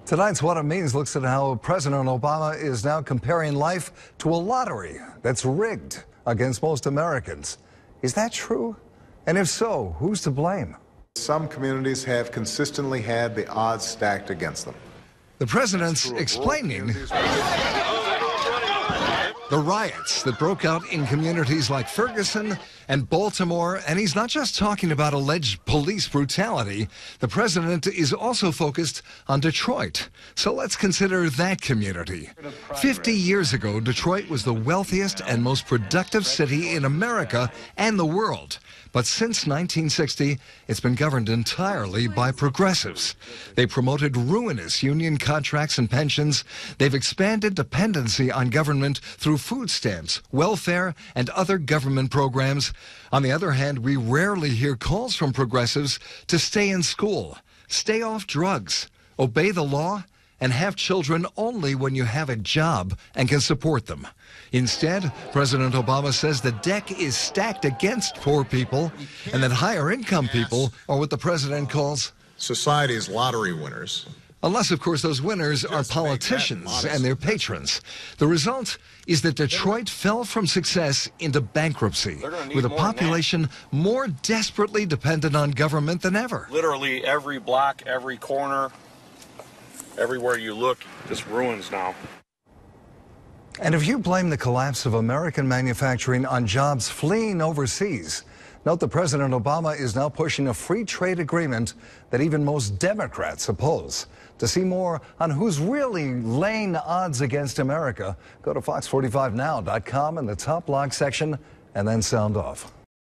Tonight's What It Means looks at how President Obama is now comparing life to a lottery that's rigged against most Americans. Is that true? And if so, who's to blame? Some communities have consistently had the odds stacked against them. The president's explaining the riots that broke out in communities like Ferguson and Baltimore, and he's not just talking about alleged police brutality. The president is also focused on Detroit. So let's consider that community. 50 years ago, Detroit was the wealthiest and most productive city in America and the world. But since 1960, it's been governed entirely by progressives. They promoted ruinous union contracts and pensions. They've expanded dependency on government through food stamps, welfare, and other government programs. On the other hand, we rarely hear calls from progressives to stay in school, stay off drugs, obey the law, and have children only when you have a job and can support them. Instead, President Obama says the deck is stacked against poor people and that higher income people are what the president calls Society's lottery winners. Unless, of course, those winners are politicians and their patrons. The result is that Detroit fell from success into bankruptcy, with a population more desperately dependent on government than ever. Literally every block, every corner, everywhere you look, just ruins now. And if you blame the collapse of American manufacturing on jobs fleeing overseas, note that President Obama is now pushing a free trade agreement that even most Democrats oppose. To see more on who's really laying odds against America, go to fox45now.com in the top blog section and then sound off.